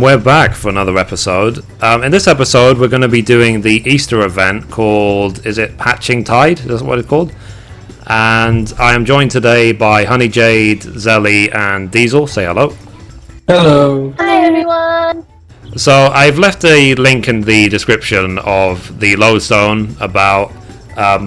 We're back for another episode. In this episode, we're going to be doing the Easter event called, is it Hatching Tide? Is that what it's called? And I am joined today by Honey Jade, Zelly, and Diesel. Say hello. Hello. Hi everyone. So I've left a link in the description of the lodestone about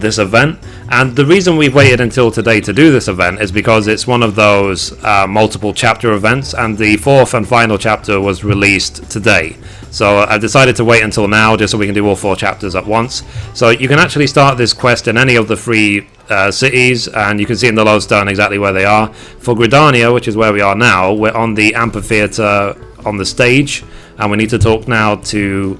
this event. And the reason we've waited until today to do this event is because it's one of those multiple chapter events, and the fourth and final chapter was released today. So I've decided to wait until now just so we can do all 4 chapters at once. So you can actually start this quest in any of the 3 cities, and you can see in the lodestone exactly where they are. For Gridania, which is where we are now, we're on the amphitheater on the stage, and we need to talk now to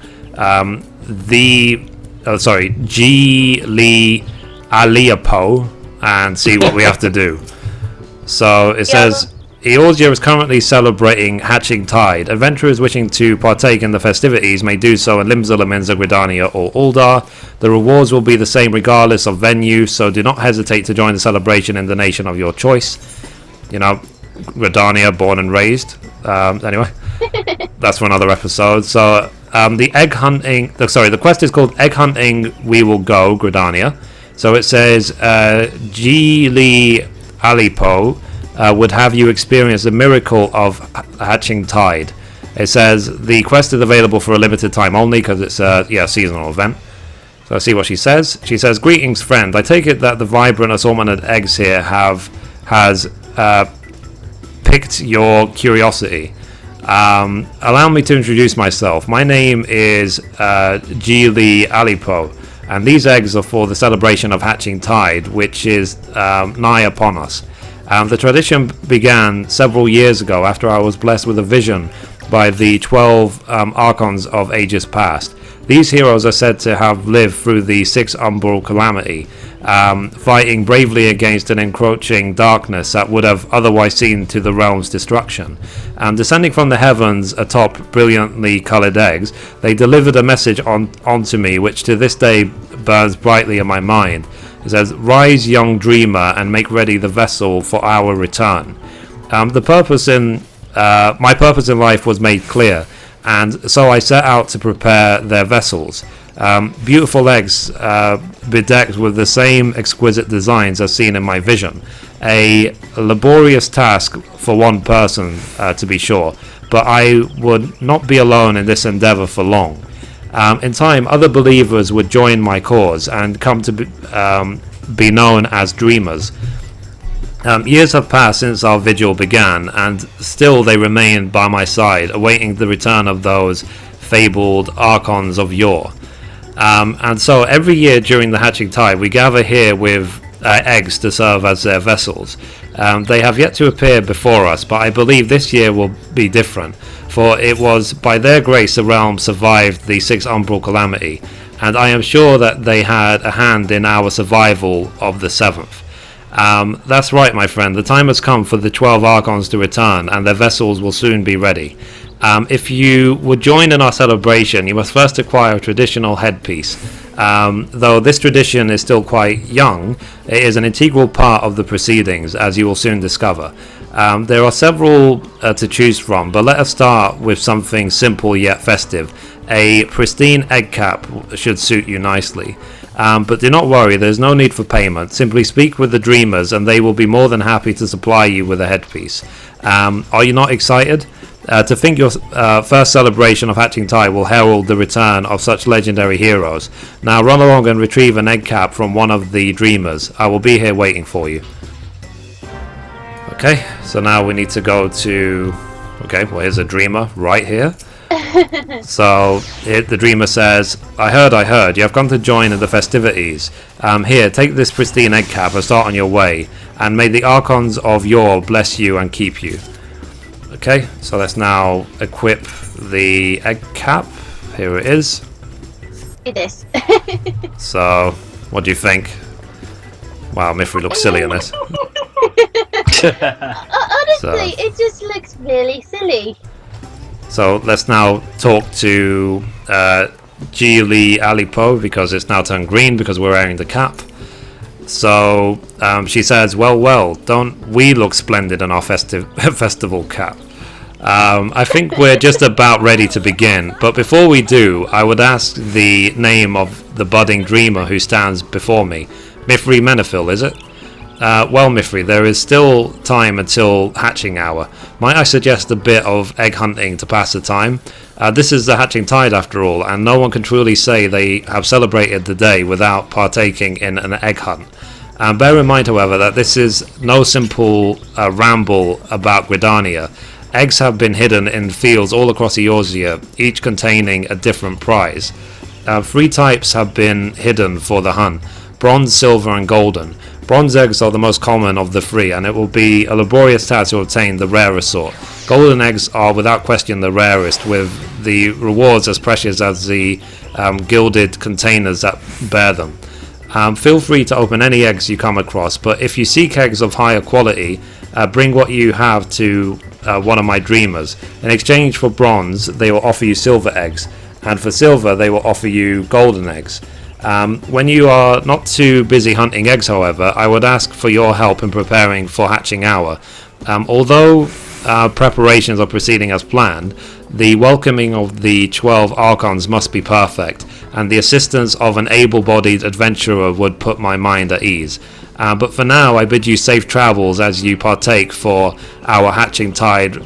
G. Lee Aliapo and see what we have to do. So it says Eorzea is currently celebrating Hatching Tide. Adventurers wishing to partake in the festivities may do so in Limzula, Minza, Gridania or Uldar. The rewards will be the same regardless of venue, so do not hesitate to join the celebration in the nation of your choice. You know, Gridania, born and raised. Anyway, that's for another episode. So the quest is called Egg Hunting We Will Go, Gridania. So it says, Gili Alipo would have you experience the miracle of Hatching Tide. It says the quest is available for a limited time only because it's a seasonal event. So let's see what she says. She says, greetings friend, I take it that the vibrant assortment of eggs here has piqued your curiosity. Allow me to introduce myself. My name is Gili Alipo. And these eggs are for the celebration of Hatching Tide, which is nigh upon us. The tradition began several years ago after I was blessed with a vision by the 12 Archons of ages past. These heroes are said to have lived through the 6 umbral calamity, fighting bravely against an encroaching darkness that would have otherwise seen to the realm's destruction. Descending from the heavens atop brilliantly coloured eggs, they delivered a message onto me which to this day burns brightly in my mind. It says, rise young dreamer and make ready the vessel for our return. My purpose in life was made clear, and so I set out to prepare their vessels. Beautiful eggs bedecked with the same exquisite designs as seen in my vision. A laborious task for one person, to be sure, but I would not be alone in this endeavour for long. In time, other believers would join my cause and come to be known as dreamers. Years have passed since our vigil began, and still they remain by my side, awaiting the return of those fabled Archons of yore. And so every year during the Hatching Tide, we gather here with eggs to serve as their vessels. They have yet to appear before us, but I believe this year will be different, for it was by their grace the realm survived the 6 umbral calamity, and I am sure that they had a hand in our survival of the 7th. That's right, my friend. The time has come for the 12 Archons to return, and their vessels will soon be ready. If you would join in our celebration, you must first acquire a traditional headpiece. Though this tradition is still quite young, it is an integral part of the proceedings, as you will soon discover. There are several to choose from, but let us start with something simple yet festive. A Pristine Egg Cap should suit you nicely. But do not worry, there is no need for payment. Simply speak with the dreamers and they will be more than happy to supply you with a headpiece. Are you not excited? To think your first celebration of Hatching Tide will herald the return of such legendary heroes. Now run along and retrieve an egg cap from one of the dreamers. I will be here waiting for you. Okay, so now we need to go to... Okay, well here's a dreamer right here. So the dreamer says, I heard, you have come to join in the festivities. Here, take this pristine egg cap and start on your way, and may the Archons of yore bless you and keep you. Okay, so let's now equip the egg cap. Here it is. It is. So, what do you think? Wow, Mithrie looks silly in this. Honestly, it just looks really silly. So let's now talk to Gili Alipo, because it's now turned green because we're wearing the cap. So she says, well, don't we look splendid in our festival cap? I think we're just about ready to begin, but before we do, I would ask the name of the budding dreamer who stands before me. Mithrie Menifil, is it? Well, Mithrie, there is still time until hatching hour. Might I suggest a bit of egg hunting to pass the time? This is the hatching tide after all, and no one can truly say they have celebrated the day without partaking in an egg hunt. Bear in mind, however, that this is no simple ramble about Gridania. Eggs have been hidden in fields all across Eorzea, each containing a different prize. 3 types have been hidden for the hunt: bronze, silver and golden. Bronze eggs are the most common of the 3, and it will be a laborious task to obtain the rarer sort. Golden eggs are without question the rarest, with the rewards as precious as the gilded containers that bear them. Feel free to open any eggs you come across, but if you seek eggs of higher quality, bring what you have to one of my dreamers. In exchange for bronze, they will offer you silver eggs, and for silver, they will offer you golden eggs. When you are not too busy hunting eggs, however, I would ask for your help in preparing for hatching hour. Although preparations are proceeding as planned, the welcoming of the 12 Archons must be perfect, and the assistance of an able-bodied adventurer would put my mind at ease. But for now, I bid you safe travels as you partake for our hatching tide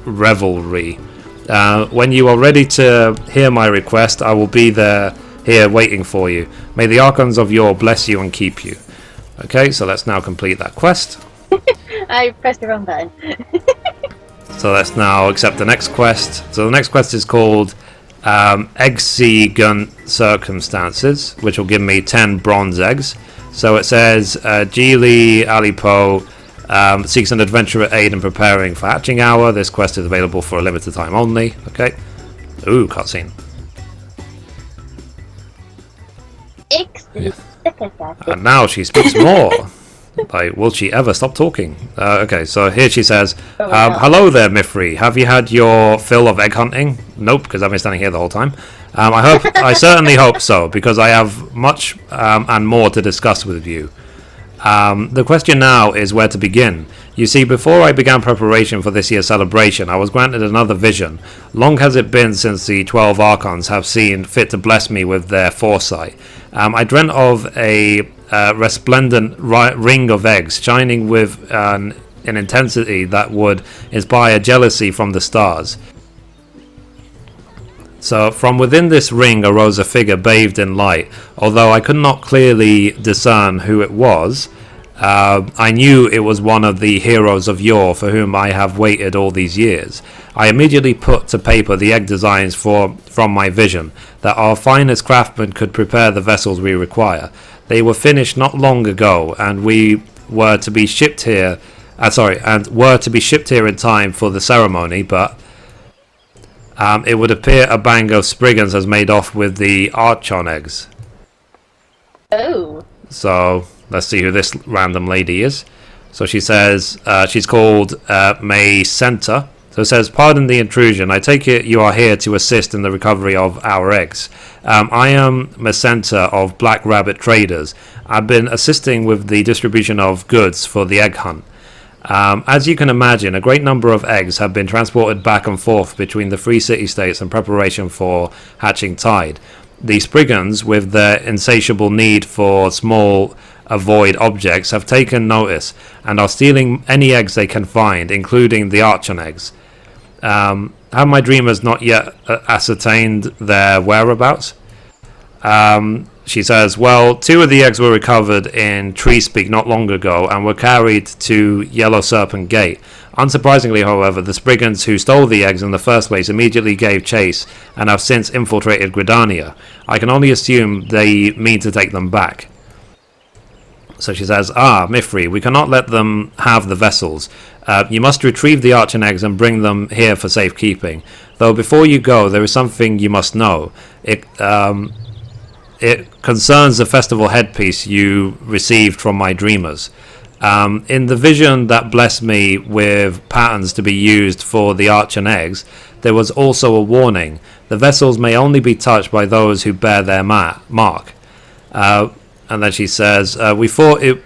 revelry. When you are ready to hear my request, I will be here waiting for you. May the Archons of Yore bless you and keep you. Okay, so let's now complete that quest. I pressed the wrong button. So let's now accept the next quest. So the next quest is called Eggsigent Circumstances, which will give me 10 bronze eggs. So it says Geely Alipo seeks an adventurer aid in preparing for hatching hour. This quest is available for a limited time only. Okay. Ooh, cutscene. And now she speaks more. Like, will she ever stop talking? Okay, so here she says, hello there, Mithrie. Have you had your fill of egg hunting? Nope, because I've been standing here the whole time. I certainly hope so, because I have much and more to discuss with you. The question now is where to begin. You see, before I began preparation for this year's celebration, I was granted another vision. Long has it been since the 12 Archons have seen fit to bless me with their foresight. I dreamt of a resplendent ring of eggs shining with an intensity that would inspire jealousy from the stars. So from within this ring arose a figure bathed in light. Although I could not clearly discern who it was, I knew it was one of the heroes of yore for whom I have waited all these years. I immediately put to paper the egg designs from my vision, that our finest craftsmen could prepare the vessels we require. They were finished not long ago, and were to be shipped here in time for the ceremony, but it would appear a bang of Spriggans has made off with the Archon eggs. Oh. So let's see who this random lady is. So she says she's called May Center. So it says, pardon the intrusion. I take it you are here to assist in the recovery of our eggs. I am Macenta of Black Rabbit Traders. I've been assisting with the distribution of goods for the egg hunt. As you can imagine, a great number of eggs have been transported back and forth between the 3 city-states in preparation for hatching tide. The Spriggans, with their insatiable need for small avoid objects, have taken notice and are stealing any eggs they can find, including the Archon eggs. Have my dreamers not yet ascertained their whereabouts? She says, well, 2 of the eggs were recovered in Tree Speak not long ago and were carried to Yellow Serpent Gate. Unsurprisingly, however, the Spriggans who stole the eggs in the first place immediately gave chase and have since infiltrated Gridania. I can only assume they mean to take them back. So she says, Mithrie, we cannot let them have the vessels. You must retrieve the Archon eggs and bring them here for safekeeping. Though before you go, there is something you must know. It concerns the festival headpiece you received from my dreamers. In the vision that blessed me with patterns to be used for the Archon eggs, there was also a warning. The vessels may only be touched by those who bear their mark. And then she says, we thought it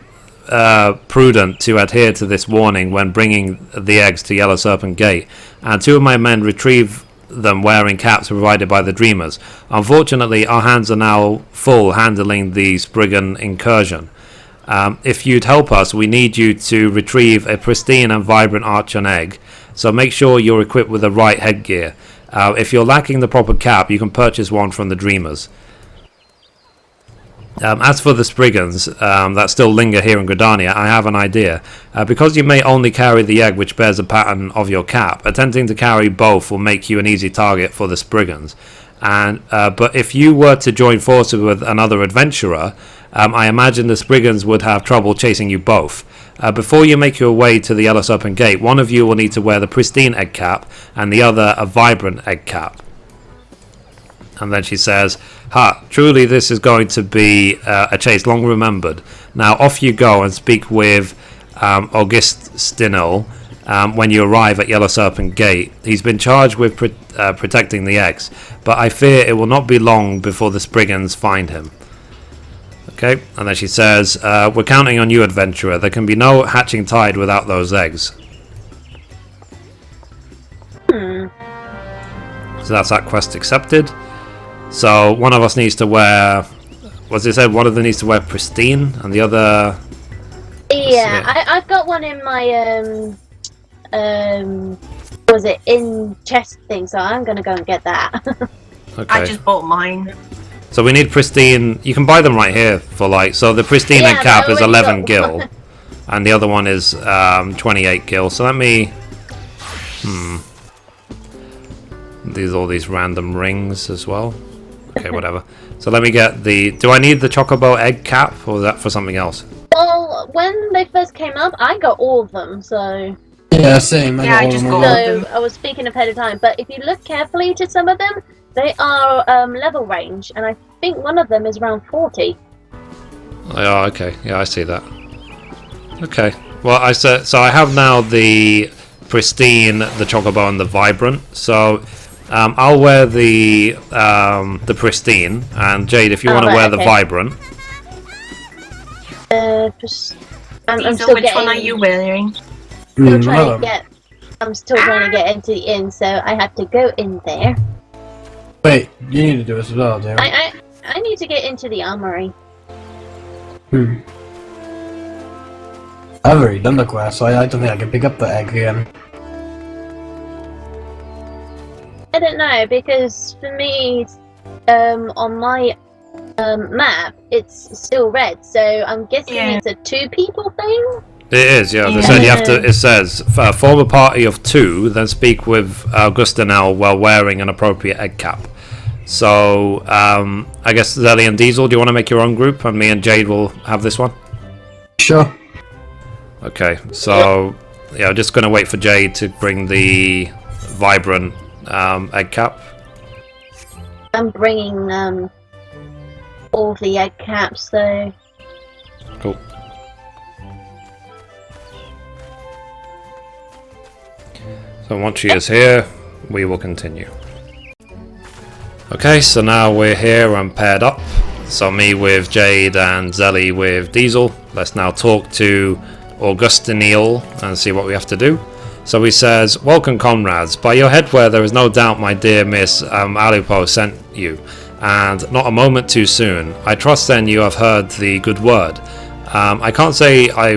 prudent to adhere to this warning when bringing the eggs to Yellow Serpent Gate, and 2 of my men retrieve them wearing caps provided by the Dreamers. Unfortunately, our hands are now full handling the Spriggan incursion. If you'd help us, we need you to retrieve a pristine and vibrant archon egg, so make sure you're equipped with the right headgear. If you're lacking the proper cap, you can purchase one from the Dreamers. As for the Spriggans that still linger here in Gridania, I have an idea. Because you may only carry the egg which bears the pattern of your cap, attempting to carry both will make you an easy target for the Spriggans. But if you were to join forces with another adventurer, I imagine the Spriggans would have trouble chasing you both. Before you make your way to the Yellow Serpent Gate, one of you will need to wear the Pristine Egg Cap and the other a Vibrant Egg Cap. And then she says, "Ha, truly this is going to be a chase long remembered. Now off you go and speak with Augustinel when you arrive at Yellow Serpent Gate. He's been charged with protecting the eggs, but I fear it will not be long before the Spriggans find him." Okay, and then she says, "We're counting on you, adventurer. There can be no hatching tide without those eggs." So that's that quest accepted. So one of us needs to wear, what's it said? One of them needs to wear Pristine, and the other. Yeah, I've got one in my was it in chest thing? So I'm gonna go and get that. Okay. I just bought mine. So we need Pristine. You can buy them right here for like. So the Pristine Egg Cap is 11 gil, and the other one is 28 gil. So let me. All these random rings as well. Okay, whatever. So let me get the. Do I need the Chocobo Egg Cap, or is that for something else? Well, when they first came up, I got all of them, so. Yeah, same. I just got So I was speaking ahead of time, but if you look carefully to some of them, they are level range, and I think one of them is around 40. Oh, okay. Yeah, I see that. Okay. Well, I said so. I have now the Pristine, the Chocobo, and the Vibrant. So I'll wear the Pristine, and Jade, if you want to wear the Vibrant. I'm So still which one are you wearing? I'm still trying to get into the inn, so I have to go in there. Wait, you need to do this as well, do you? I need to get into the armory. I've already done the quest, so I don't think I can pick up the egg again. I don't know, because for me, on my map, it's still red, so I'm guessing it's a 2 people thing? It is, yeah. They said you have to. It says form a party of 2, then speak with Augustinel while wearing an appropriate egg cap. So I guess Zelly and Diesel, do you want to make your own group, and me and Jade will have this one? Sure. Okay, so yeah, I'm just gonna wait for Jade to bring the Vibrant egg cap. I'm bringing all the egg caps, so. Cool. So once she is here, we will continue. Okay, so now we're here and paired up. So me with Jade and Zelly with Diesel. Let's now talk to Augustinel and see what we have to do. So he says, "Welcome, comrades. By your headwear, there is no doubt my dear Miss Alupo sent you, and not a moment too soon. I trust then you have heard the good word. I can't say I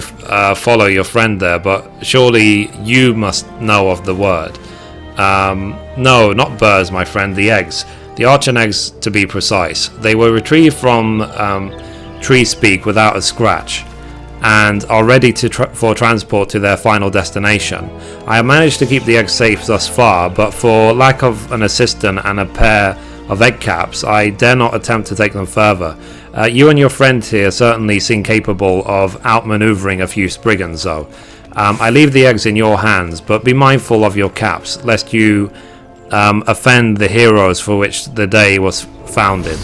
follow your friend there, but surely you must know of the word." "No, not birds, my friend, the eggs. The archon eggs, to be precise. They were retrieved from Tree Speak without a scratch, and are ready for transport to their final destination. I have managed to keep the eggs safe thus far, but for lack of an assistant and a pair of egg caps, I dare not attempt to take them further. You and your friend here certainly seem capable of outmaneuvering a few Spriggans, though. I leave the eggs in your hands, but be mindful of your caps, lest you offend the heroes for which the day was founded."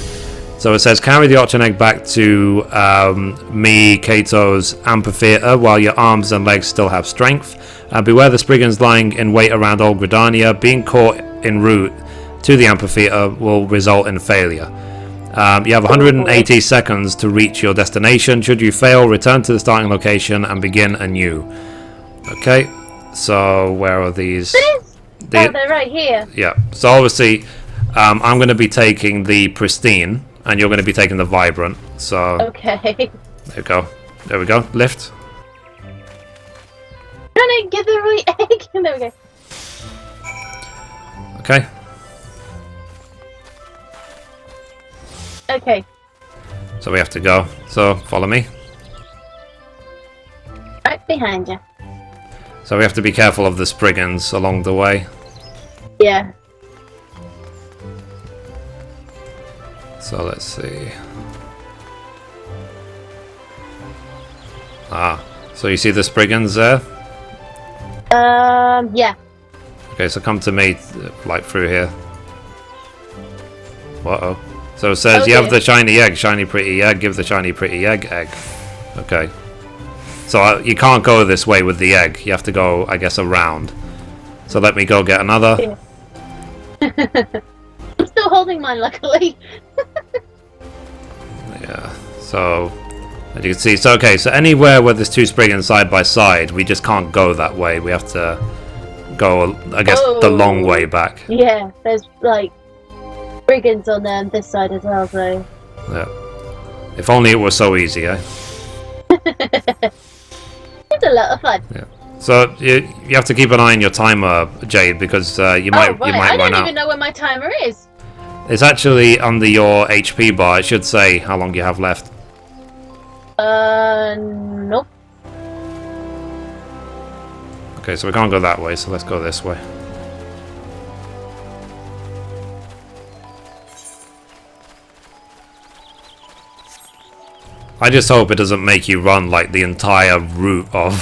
So it says, "Carry the archon egg back to me, Cato's amphitheatre, while your arms and legs still have strength. Beware the Spriggans lying in wait around Old Gridania. Being caught en route to the amphitheatre will result in failure. You have 180 seconds to reach your destination. Should you fail, return to the starting location and begin anew. Okay, so where are these? Oh, they're right here. Yeah, so obviously I'm going to be taking the Pristine and you're going to be taking the Vibrant. So Okay. there we go. There we go. Lift. Trying to get the right egg. There we go. Okay. Okay. So we have to go. So follow me. Right behind you. So we have to be careful of the Spriggans along the way. Yeah. So let's see. Ah, so you see the Spriggans there? Yeah. Okay, so come to me, like through here. Uh-oh. So it says you have the shiny egg, shiny pretty egg, give the shiny pretty egg. Okay. So you can't go this way with the egg. You have to go, I guess, around. So let me go get another. Yeah. I'm still holding mine, luckily. Yeah. So as you can see, so okay. So anywhere where there's two Spriggans side by side, we just can't go that way. We have to go, I guess, the long way back. Yeah. There's like brigands on this side as well, so. Yeah. If only it was so easy, eh? It's a lot of fun. Yeah. So you have to keep an eye on your timer, Jade, because you might I run don't out. even know where my timer is. It's actually under your HP bar. It should say how long you have left. Nope. Okay, so we can't go that way, so let's go this way. I just hope it doesn't make you run like the entire route of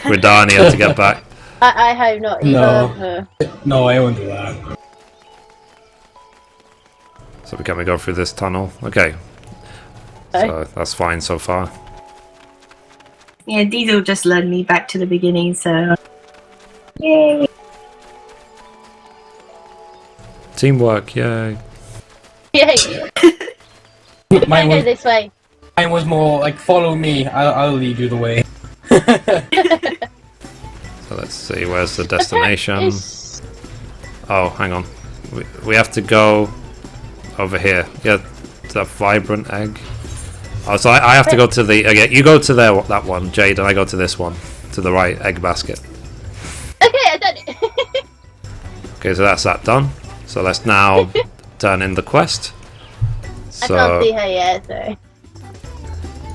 Redania to get back. I hope not. No. No, I won't do that. So can we go through this tunnel? Okay. So that's fine so far. Yeah, Diesel just led me back to the beginning, so. Yay! Teamwork, yay. Yay. Mine Go was, this way. mine was more like, follow me, I'll lead you the way. So let's see, where's the destination? It's- Oh, hang on. We have to go over here. Yeah, the Vibrant Egg. Oh, so I have to go to the... Okay, you go to that one, Jade, and I go to this one. To the right, egg basket. Okay, I done it. Okay, so that's that done. So let's now turn in the quest. I can't see So her yet, so.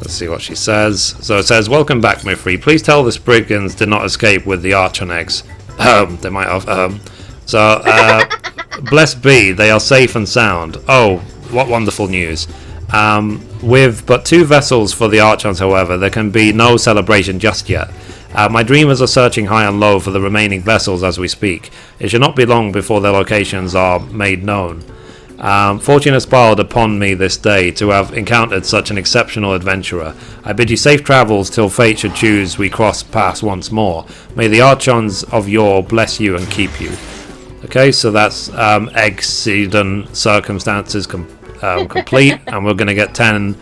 let's see what she says. So it says, "Welcome back, Mithrie. Please tell the Spriggans did not escape with the archon eggs." They might have. So, blessed be, they are safe and sound. Oh, what wonderful news. With but 2 vessels for the archons, however, there can be no celebration just yet. My dreamers are searching high and low for the remaining vessels as we speak. It should not be long before their locations are made known. Fortune has smiled upon me this day to have encountered such an exceptional adventurer. I bid you safe travels till fate should choose we cross paths once more. May the archons of yore bless you and keep you. Okay, so that's Eggsigent circumstances complete, and we're going to get 10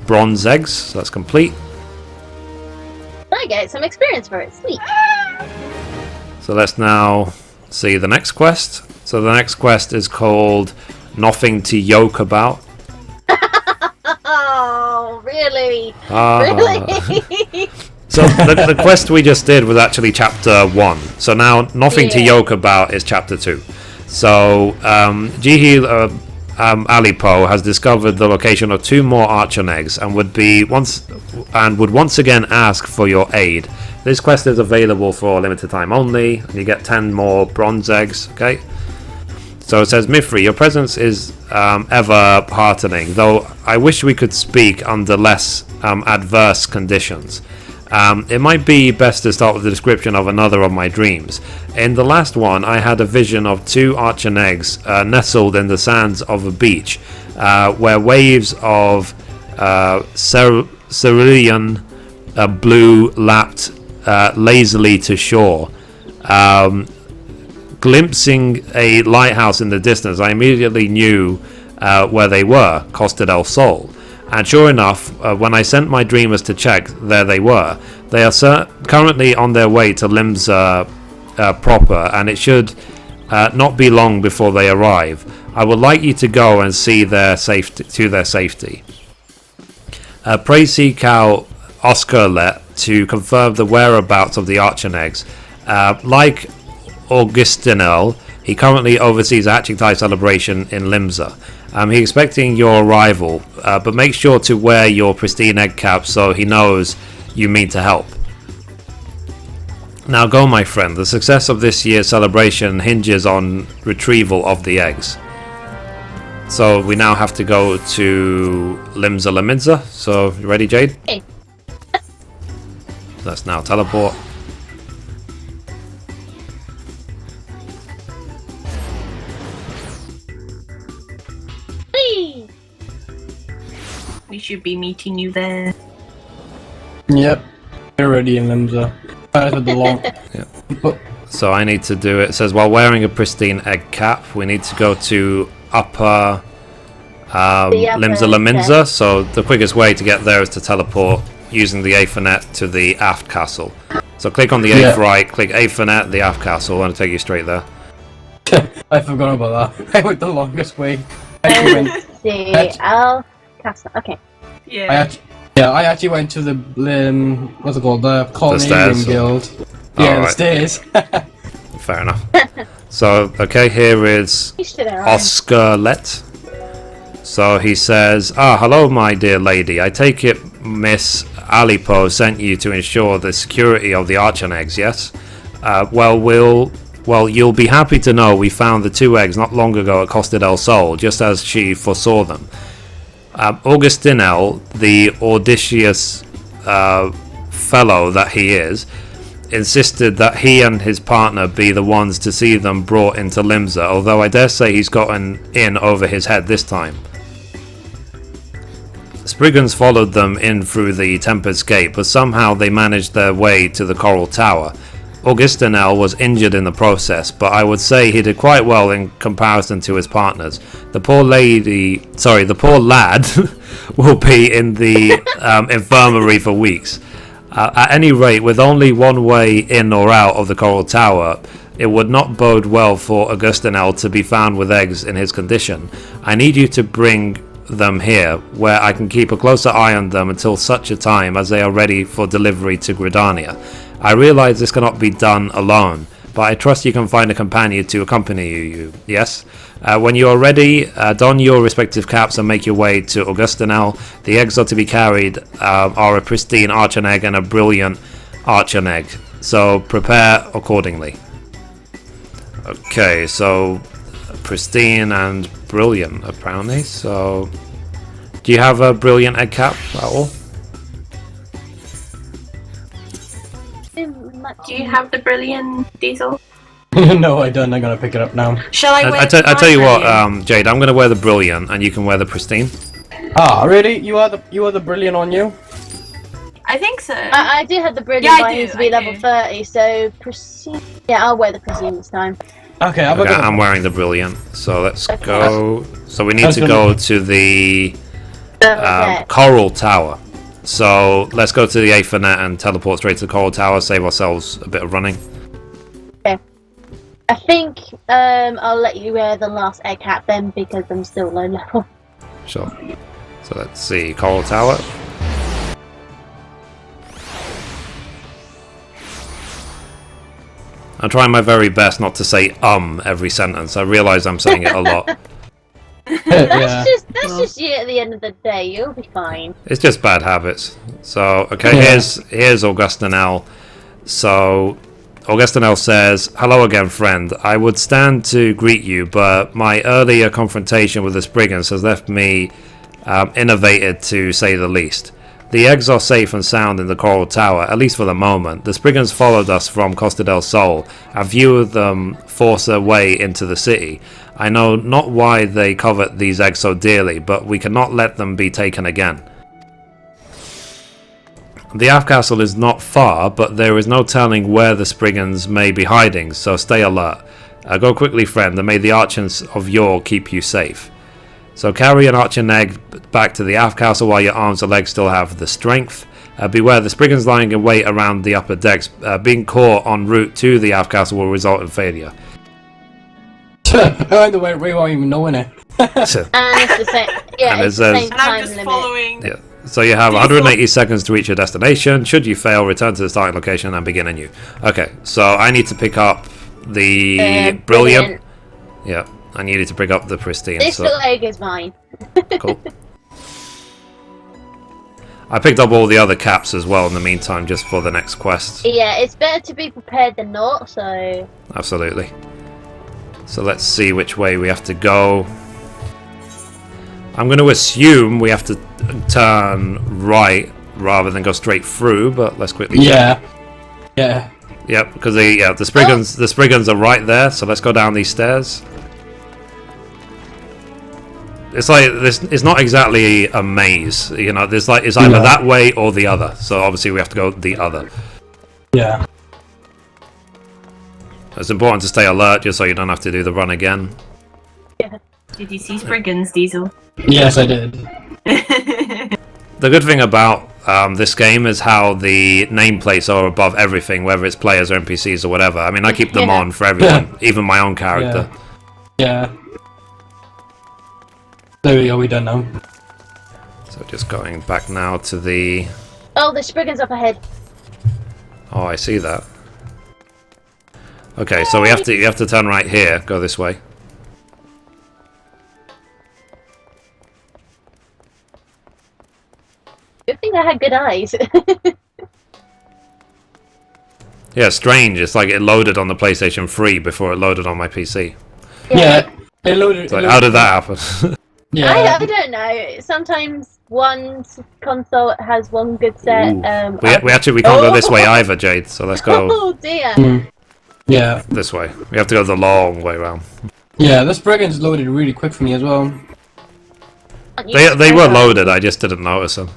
bronze eggs, so that's complete. I get some experience for it. Sweet. So let's now see the next quest. So the next quest is called Nothing to Yolk About. Oh, really? Ah. Really? So the quest we just did was actually chapter 1. So now Nothing to Yeah. Yolk About is chapter 2. So Jihil Alipo has discovered the location of 2 more archon eggs and would once again ask for your aid. This quest is available for a limited time only, and you get 10 more bronze eggs. Okay. So it says, Mithrie, your presence is ever heartening, though I wish we could speak under less adverse conditions. It might be best to start with the description of another of my dreams. In the last one, I had a vision of 2 archon eggs nestled in the sands of a beach, where waves of cerulean blue lapped lazily to shore. Glimpsing a lighthouse in the distance, I immediately knew where they were, Costa del Sol. And sure enough, when I sent my dreamers to check, there they were. They are currently on their way to Limsa proper, and it should not be long before they arrive. I would like you to go and see their safety. Pray seek out Oscar Let to confirm the whereabouts of the archon eggs. Like Augustinel, he currently oversees a hatching time celebration in Limsa. He's expecting your arrival, but make sure to wear your pristine egg cap so he knows you mean to help. Now go, my friend. The success of this year's celebration hinges on retrieval of the eggs. So we now have to go to Limsa Laminza. So you ready, Jade? Hey. Let's now teleport. Whee! We should be meeting you there. Yep. We're already in Limsa. The long. Yeah. But So I need to do it. It says while wearing a pristine egg cap, we need to go to upper Limsa Laminza. So the quickest way to get there is to teleport using the Aethernet to the aft castle. So click on the eighth right, click Aethernet, the aft castle, and it'll take you straight there. I forgot about that. I went the longest way. I actually went, See, I'll cast. Okay. Yeah. I actually went to the what's it called, the Colonial Guild. Yeah, Alright. the stairs. Fair enough. So, okay, here is Oscar Let. So he says, hello, my dear lady. I take it Miss Alipo sent you to ensure the security of the archon eggs, yes? Well, you'll be happy to know we found the 2 eggs not long ago at Costa del Sol, just as she foresaw them. Augustinel, the audacious fellow that he is, insisted that he and his partner be the ones to see them brought into Limsa, although I dare say he's gotten in over his head this time. Spriggans followed them in through the Tempest Gate, but somehow they managed their way to the Coral Tower. Augustinel was injured in the process, but I would say he did quite well in comparison to his partners. The poor lad will be in the infirmary for weeks. At any rate, with only one way in or out of the Coral Tower, it would not bode well for Augustinel to be found with eggs in his condition. I need you to bring them here, where I can keep a closer eye on them until such a time as they are ready for delivery to Gridania. I realize this cannot be done alone, but I trust you can find a companion to accompany you, yes? When you are ready, don your respective caps and make your way to Augustinel. The eggs are to be carried are a pristine archon egg and a brilliant archon egg, so prepare accordingly. Okay, so pristine and brilliant apparently, so do you have a brilliant egg cap at all? Do you have the brilliant Diesel? No, I don't. I'm gonna pick it up now. Shall I wear I tell you what, Jade, I'm gonna wear the brilliant and you can wear the pristine. Really? You are the brilliant on you? I think so. I do have the brilliant, Yeah, I but I do, need to be I level do. 30, so Pristine. Yeah, I'll wear the Pristine this time. Okay, Okay, I'm wearing the brilliant, so let's Okay. go. So we need to go to the Okay. Coral Tower. So let's go to the Aethernet and teleport straight to the Coral Tower, save ourselves a bit of running. I think I'll let you wear the last egg cap then, because I'm still low level. Sure. So let's see, Coral Tower. I'm trying my very best not to say every sentence. I realise I'm saying it a lot. Yeah. That's just you at the end of the day. You'll be fine. It's just bad habits. So, okay, Yeah. here's Augustinel. So, Augustinel says, hello again, friend. I would stand to greet you, but my earlier confrontation with the Spriggans has left me innovated, to say the least. The eggs are safe and sound in the Coral Tower, at least for the moment. The Spriggans followed us from Costa del Sol, and few of them force their way into the city. I know not why they covet these eggs so dearly, but we cannot let them be taken again. The aft castle is not far, but there is no telling where the Spriggans may be hiding, so stay alert. Go quickly, friend, and may the archons of Yore keep you safe. So carry an arching egg back to the aft castle while your arms and legs still have the strength. Beware the Spriggans lying in wait around the upper decks. Being caught en route to the aft castle will result in failure. The way we won't even know it. And it's the same. Yeah, it's the same And I'm time just limit. following. Yeah. So you have 180 seconds to reach your destination. Should you fail, return to the starting location and begin anew. Okay, so I need to pick up the brilliant. Yeah, I needed to pick up the pristine. This little egg is mine. Cool. I picked up all the other caps as well in the meantime, just for the next quest. Yeah, it's better to be prepared than not, so... Absolutely. So let's see which way we have to go. I'm going to assume we have to turn right rather than go straight through, but let's quickly check. Yeah. Yep, because the Spriggans are right there, so let's go down these stairs. It's like this. It's not exactly a maze, you know. There's like it's either that way or the other. So obviously we have to go the other. Yeah. It's important to stay alert, just so you don't have to do the run again. Yeah. Did you see Spriggans, Diesel? Yes, I did. The good thing about this game is how the nameplates are above everything, whether it's players or NPCs or whatever. I mean, I keep them on for everyone, even my own character. Yeah. There we go, we done now. So just going back now to the... Oh, the Spriggans up ahead. Oh, I see that. Okay, so you have to turn right here, go this way. Good thing I had good eyes. Yeah, strange. It's like it loaded on the PlayStation 3 before it loaded on my PC. Yeah. It loaded. So how did that happen? Yeah. I don't know. Sometimes one console has one good set. We can't go this way either, Jade. So let's go Oh dear. Yeah. this way. We have to go the long way around. Yeah, this Spriggans loaded really quick for me as well. They were loaded. I just didn't notice them.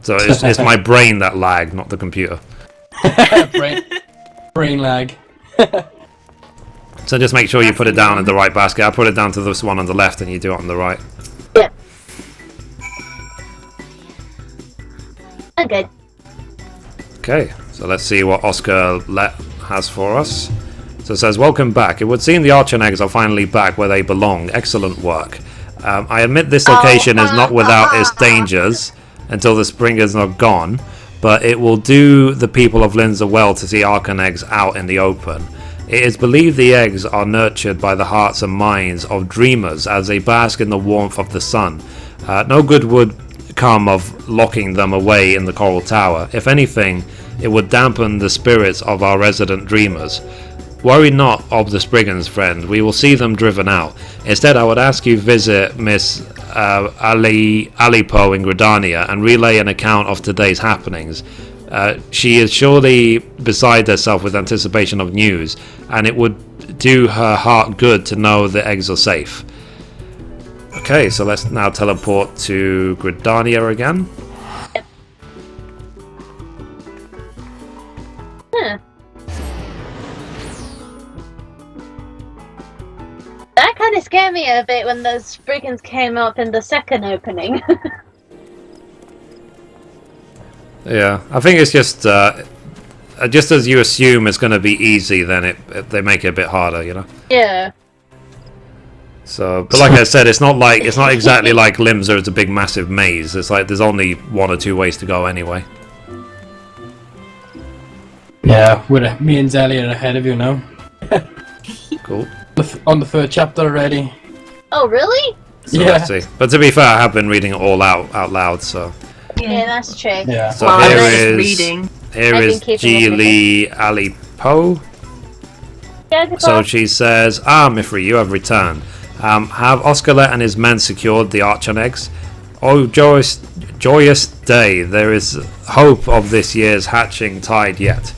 So it's my brain that lagged, not the computer. brain lag. So just make sure you put it down in the right basket. I put it down to this one on the left, and you do it on the right. Yeah. I'm good. Okay, so let's see what Oscar has for us. So it says, welcome back. It would seem the archer eggs are finally back where they belong. Excellent work. I admit this location is not without its dangers until the Spriggans are gone, but it will do the people of Lindsay well to see archon eggs out in the open. It is believed the eggs are nurtured by the hearts and minds of dreamers as they bask in the warmth of the sun. No good would come of locking them away in the coral tower. If anything, it would dampen the spirits of our resident dreamers. Worry not of the Spriggans, friend. We will see them driven out. Instead, I would ask you visit Miss Alipo in Gridania and relay an account of today's happenings. She is surely beside herself with anticipation of news, and it would do her heart good to know the eggs are safe. Okay, so let's now teleport to Gridania again. Huh. That kind of scared me a bit when those Spriggans came up in the second opening. Yeah, I think it's just as you assume it's going to be easy, then they make it a bit harder, you know. Yeah. So, but like I said, it's not exactly like Limsa. It's a big, massive maze. It's like there's only one or two ways to go anyway. Yeah, with me and Zelly are ahead of you now. Cool. On the third chapter already. Oh, really? So let's see. But to be fair, I have been reading it all out loud. So. Yeah, that's true. Yeah. So Well, here I'm just is reading. here I've is been keeping Ji up with Li Ali Po. Yeah, good So call. she says, Mithrie, you have returned. Have Oscalet and his men secured the archon eggs? Oh, joyous day. There is hope of this year's hatching tide yet.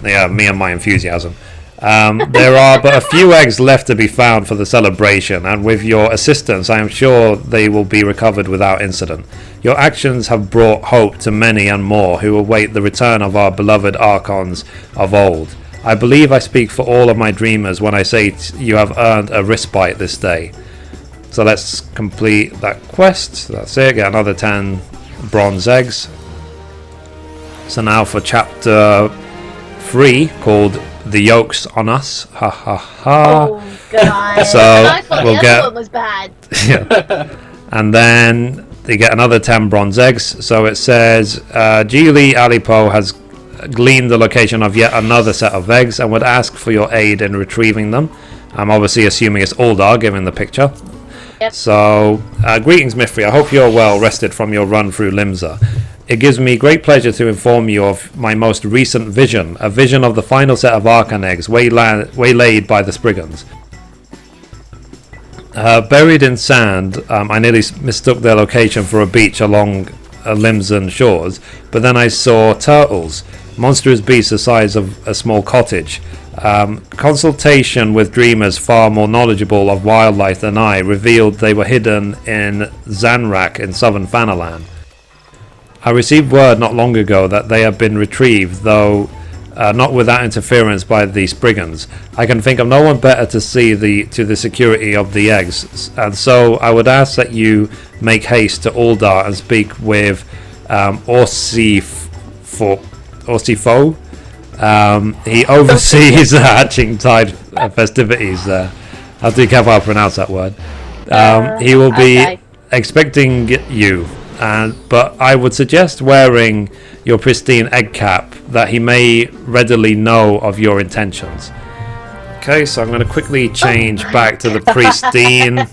Yeah, me and my enthusiasm. There are but a few eggs left to be found for the celebration, and with your assistance I am sure they will be recovered without incident. Your actions have brought hope to many and more who await the return of our beloved archons of old. I believe I speak for all of my dreamers when I say you have earned a respite this day. So let's complete that quest. That's it. Get another 10 bronze eggs. So now for chapter 3, called The Yolks on Us. Ha ha ha. Oh god. So I thought we'll the get- other one was bad. Yeah. And then they get another 10 bronze eggs. So it says Geely Alipo has gleaned the location of yet another set of eggs and would ask for your aid in retrieving them. I'm obviously assuming it's Aldar given the picture. Yep. So greetings, Mithrie. I hope you're well rested from your run through Limsa. It gives me great pleasure to inform you of my most recent vision, a vision of the final set of Archon eggs waylaid by the Spriggans. Buried in sand, I nearly mistook their location for a beach along Limsan shores, but then I saw turtles, monstrous beasts the size of a small cottage. Consultation with dreamers far more knowledgeable of wildlife than I revealed they were hidden in Zanrak in southern Fanalan. I received word not long ago that they have been retrieved, though not without interference by the Spriggans. I can think of no one better to see to the security of the eggs, and so I would ask that you make haste to Aldar and speak with Orsifo. He oversees the hatching tide festivities there. I have to be careful how I pronounce that word. He will be expecting you, but I would suggest wearing your pristine egg cap that he may readily know of your intentions. Okay, so I'm going to quickly change back to the pristine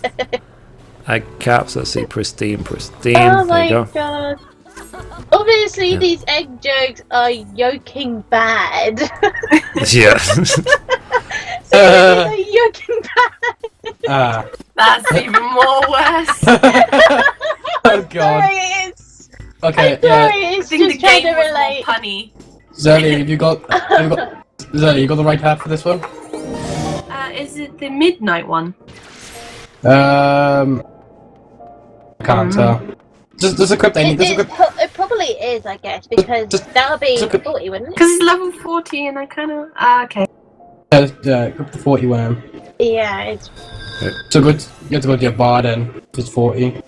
egg caps. Let's see, pristine. Oh There you my go. god. Obviously, Yeah. these egg jokes are yoking bad. Yeah. So they're yoking bad. That's even more worse. Oh god. Sorry, it's. Okay, I'm sorry, yeah. I it's think the just trying game to was relate. more punny. Zelly, you got the right hat for this one? Is it the midnight one? I can't tell. Just equip any. It probably is, I guess, because that would be just look 40, wouldn't it? Because it's level 40 and I kind of... okay. Equip the 40 one. Yeah, it's. So good. You have to go to your Barding. It's 40.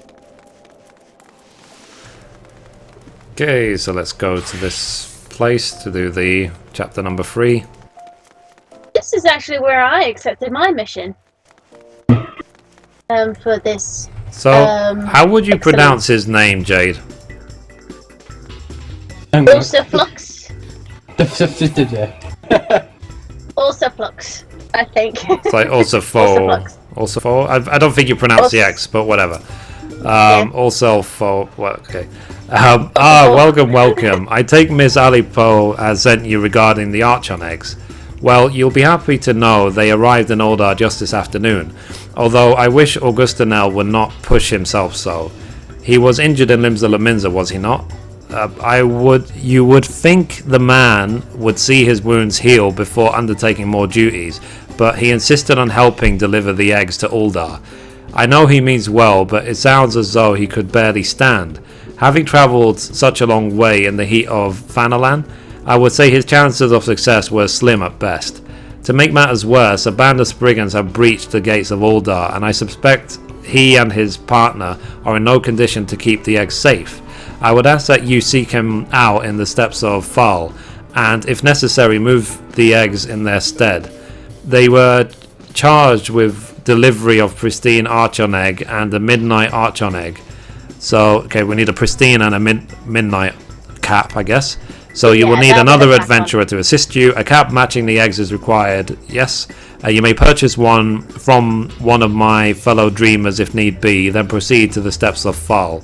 Okay, so let's go to this place to do the chapter number 3. This is actually where I accepted my mission. For this. So, how would you excellent. pronounce his name, Jade? Also Flux. Yeah. Also Flux, I think. It's like also Flux. I don't think you pronounce the X, but whatever. Also for well, okay. Welcome. I take Miss Alipo has sent you regarding the Archon eggs. Well, you'll be happy to know they arrived in Aldar just this afternoon. Although I wish Augustinel would not push himself so. He was injured in Limsa Laminza, was he not? You would think the man would see his wounds heal before undertaking more duties, but he insisted on helping deliver the eggs to Aldar. I know he means well, but it sounds as though he could barely stand. Having travelled such a long way in the heat of Fanalan, I would say his chances of success were slim at best. To make matters worse, a band of Spriggans have breached the gates of Aldar, and I suspect he and his partner are in no condition to keep the eggs safe. I would ask that you seek him out in the steppes of Fal, and if necessary move the eggs in their stead. They were charged with delivery of pristine Archon egg and a midnight Archon egg. So, okay, we need a pristine and a midnight cap, I guess. So you will need another adventurer to assist you. A cap matching the eggs is required. Yes. You may purchase one from one of my fellow dreamers if need be, then proceed to the steppes of Fal.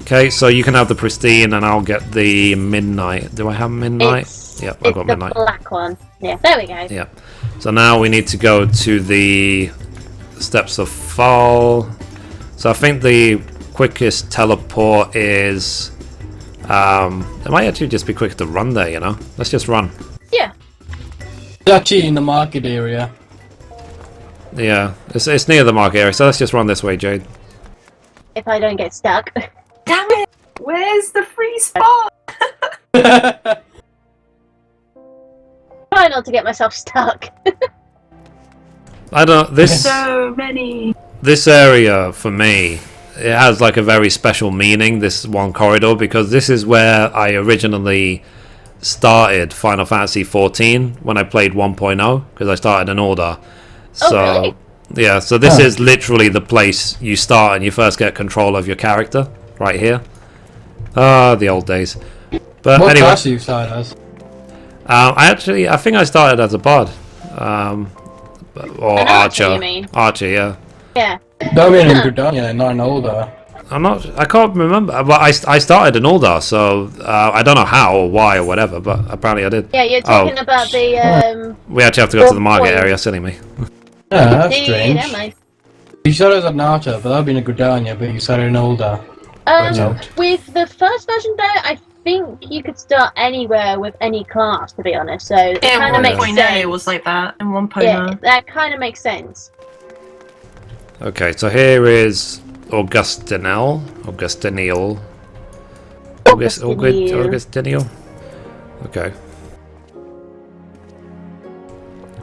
Okay, so you can have the pristine and I'll get the midnight. Do I have midnight? Yep, I've got midnight. The black one. Yeah, there we go. Yep. So now we need to go to the steppes of Fal. So I think the quickest teleport is... it might actually just be quicker to run there, you know? Let's just run. Yeah. It's actually in the market area. Yeah, it's near the market area, so let's just run this way, Jade. If I don't get stuck. Damn it! Where's the free spot? Try not to get myself stuck. I don't. So many. This area for me, it has like a very special meaning. This one corridor because this is where I originally started Final Fantasy 14 when I played 1.0 because I started an order. So really? yeah, so this is literally the place you start and you first get control of your character right here. Ah, the old days. But what anyway, class do you start as? I think I started as a bard, or An archer, you mean? Archer, yeah. Yeah. Don't mean in Gridania, not an older. I can't remember, but I started an Uldar, so I don't know how or why or whatever, but apparently I did. Yeah, you're talking about the We actually have to go to the market area, silly me. Yeah, that's Yeah, strange. mate. You started as an archer, but that would be in Gridania, but you started an older. With the first version though, I think you could start anywhere with any class, to be honest. So it Yeah, kind of makes 1.0 sense. it was like that, and 1.0. Yeah, that kind of makes sense. Okay, so here is Augustinel. Okay.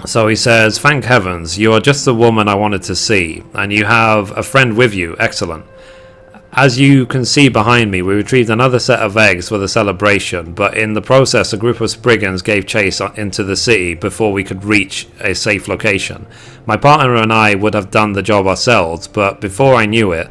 So he says, "Thank heavens, you are just the woman I wanted to see, and you have a friend with you. Excellent. As you can see behind me, we retrieved another set of eggs for the celebration, but in the process a group of Spriggans gave chase into the city before we could reach a safe location. My partner and I would have done the job ourselves, but before I knew it,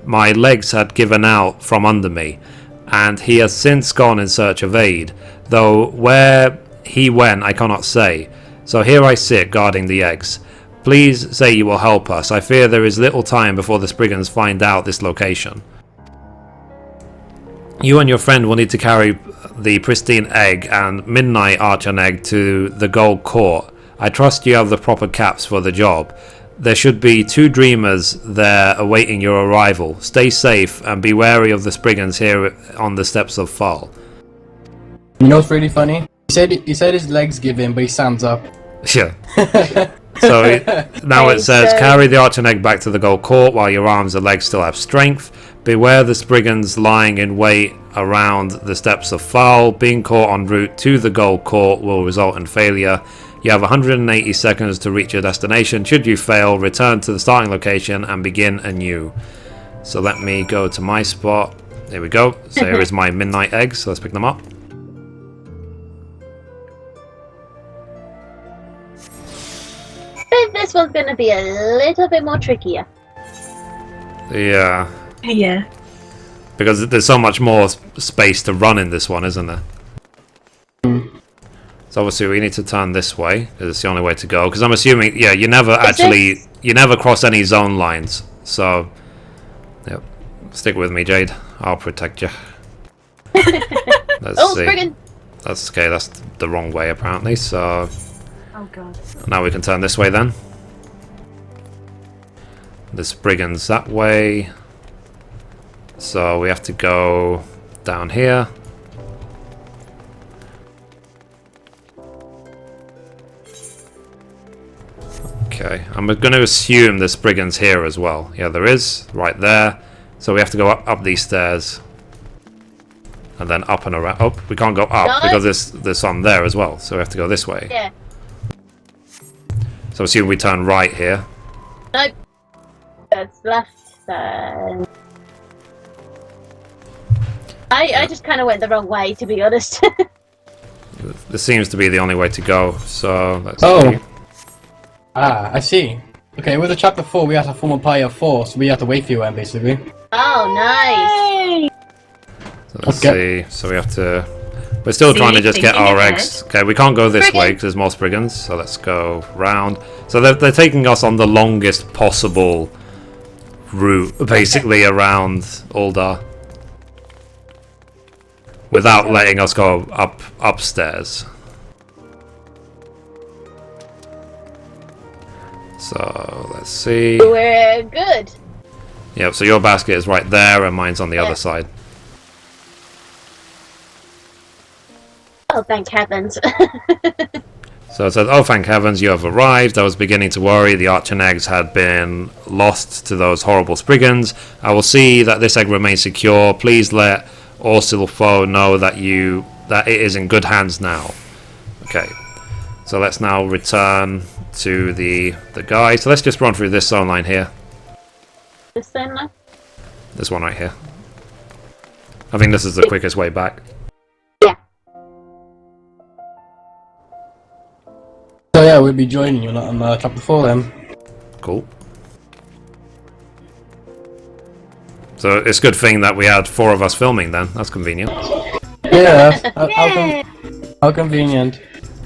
my legs had given out from under me, and he has since gone in search of aid, though where he went I cannot say. So here I sit guarding the eggs. Please say you will help us. I fear there is little time before the Spriggans find out this location. You and your friend will need to carry the Pristine Egg and Midnight Archon Egg to the Gold Court. I trust you have the proper caps for the job. There should be 2 dreamers there awaiting your arrival. Stay safe and be wary of the Spriggans here on the steps of Fall." You know what's really funny? He said his legs give in, but he stands up. Yeah. So now it says, "Carry the Archon Egg back to the Gold Court while your arms and legs still have strength. Beware the Spriggans lying in wait around the steps of Foul. Being caught en route to the Gold Court will result in failure. You have 180 seconds to reach your destination. Should you fail, return to the starting location and begin anew." So let me go to my spot. Here we go. So here is my Midnight Eggs. So let's pick them up. This one's going to be a little bit more trickier. Yeah. Yeah. Because there's so much more space to run in this one, isn't there? So obviously we need to turn this way, because it's the only way to go. Because I'm assuming, yeah, you never you never cross any zone lines. So, yep. Stick with me, Jade. I'll protect you. Let's see. Spriggan! That's okay, that's the wrong way apparently, so... Oh god. Now we can turn this way then. The Spriggans that way. So we have to go down here. Okay, I'm going to assume the Spriggans here as well. Yeah, there is, right there. So we have to go up these stairs. And then up and around. Oh, we can't go up because there's some there as well. So we have to go this way. Yeah. So assume we turn right here. Nope. That's left side. I just kind of went the wrong way, to be honest. This seems to be the only way to go, so let's see. Ah, I see. Okay, with the chapter 4, we have to form a party of 4, so we have to wait for you, basically. Oh, nice! So let's see. So we have to... We're still trying to just get our eggs. Okay, we can't go this way because there's more Spriggans, so let's go round. So they're taking us on the longest possible route, basically, around Uldar. Without letting us go upstairs. So let's see. We're good. Yep, so your basket is right there and mine's on the other side. Oh, thank heavens. So it says, "Oh, thank heavens, you have arrived. I was beginning to worry the Archon eggs had been lost to those horrible Spriggans. I will see that this egg remains secure. Please let Orsilfo know that it is in good hands now." Okay. So let's now return to the guy. So let's just run through this zone line here. This thing, like? This one right here. I think this is the quickest way back. Yeah. So yeah, we'll be joining you on chapter 4 then. Cool. So it's a good thing that we had 4 of us filming then. That's convenient. Yeah, how convenient.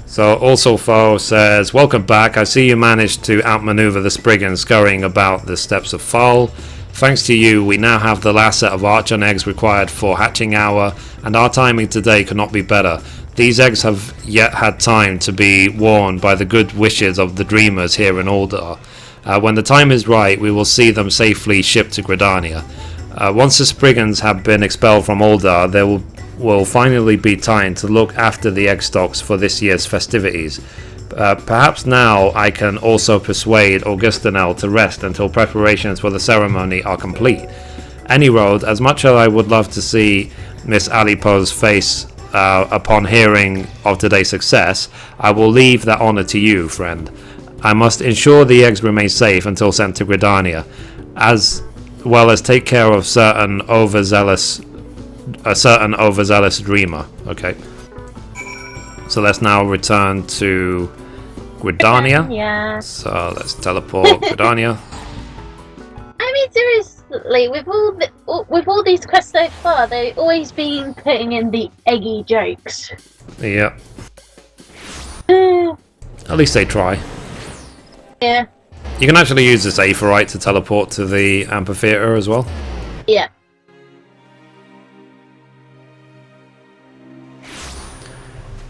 So also Foe says, welcome back. I see you managed to outmaneuver the Spriggans scurrying about the steps of Foal. Thanks to you, we now have the last set of archon eggs required for hatching hour, and our timing today could not be better. These eggs have yet had time to be worn by the good wishes of the dreamers here in Aldar. When the time is right, we will see them safely shipped to Gridania. Once the Spriggans have been expelled from Aldar, there will finally be time to look after the egg stocks for this year's festivities. Perhaps now I can also persuade Augustinel to rest until preparations for the ceremony are complete. Any road, as much as I would love to see Miss Alipo's face upon hearing of today's success, I will leave that honour to you, friend. I must ensure the eggs remain safe until sent to Gridania, as well as take care of a certain overzealous dreamer. Okay. So let's now return to Gridania. Yeah. So let's teleport Gridania. I mean, seriously, with all these quests so far, they've always been putting in the eggy jokes. Yeah. At least they try. Yeah. You can actually use this Aephorite to teleport to the amphitheater as well. Yeah.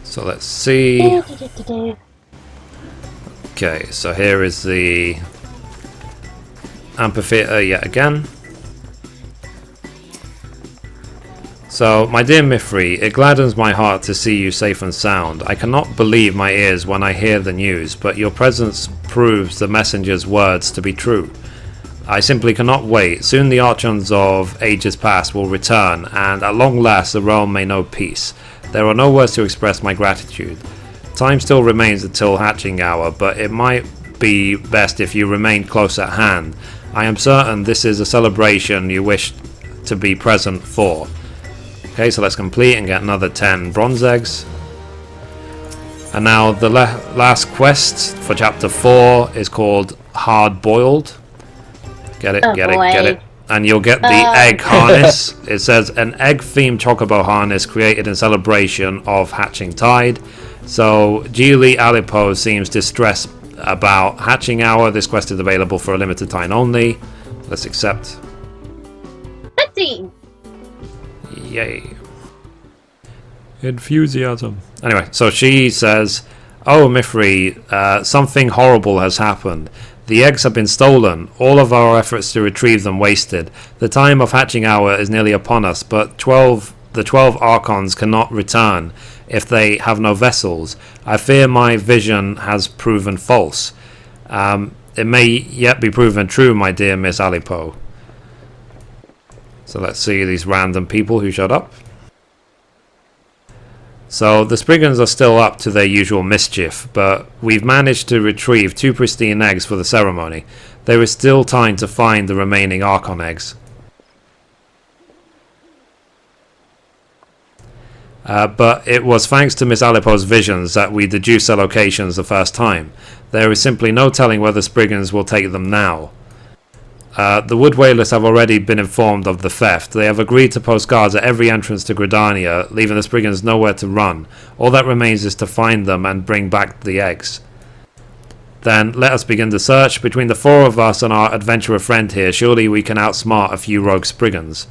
So let's see. Okay, so here is the amphitheater yet again. So, my dear Mithrie, it gladdens my heart to see you safe and sound. I cannot believe my ears when I hear the news, but your presence proves the messenger's words to be true. I simply cannot wait. Soon the archons of ages past will return, and at long last the realm may know peace. There are no words to express my gratitude. Time still remains until hatching hour, but it might be best if you remain close at hand. I am certain this is a celebration you wish to be present for. Okay, so let's complete and get another 10 bronze eggs. And now the last quest for chapter 4 is called Hard Boiled. Get it, get it. And you'll get the egg harness. It says an egg-themed chocobo harness created in celebration of hatching tide. So Geely Alipo seems distressed about hatching hour. This quest is available for a limited time only. Let's accept. 15. Yay. Enthusiasm. Anyway, so she says, oh, Mithrie, something horrible has happened. The eggs have been stolen. All of our efforts to retrieve them wasted. The time of hatching hour is nearly upon us, but the 12 archons cannot return if they have no vessels. I fear my vision has proven false. It may yet be proven true, my dear Miss Alipo. So let's see these random people who showed up. So the Spriggans are still up to their usual mischief, but we've managed to retrieve 2 pristine eggs for the ceremony. There is still time to find the remaining Archon eggs. But it was thanks to Miss Alipo's visions that we deduced their locations the first time. There is simply no telling whether Spriggans will take them now. The Wood Whalers have already been informed of the theft. They have agreed to post guards at every entrance to Gridania, leaving the Spriggans nowhere to run. All that remains is to find them and bring back the eggs. Then let us begin the search. Between the 4 of us and our adventurer friend here, surely we can outsmart a few rogue Spriggans.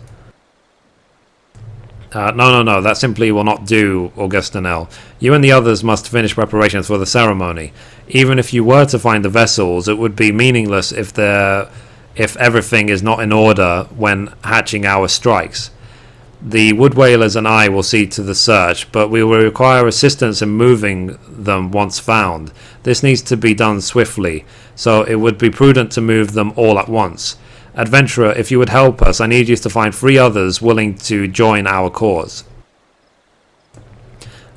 No, that simply will not do, Augustinel. You and the others must finish preparations for the ceremony. Even if you were to find the vessels, it would be meaningless if everything is not in order when hatching hour strikes. The Wood Whalers and I will see to the search, but we will require assistance in moving them once found. This needs to be done swiftly, so it would be prudent to move them all at once. Adventurer, if you would help us, I need you to find 3 others willing to join our cause.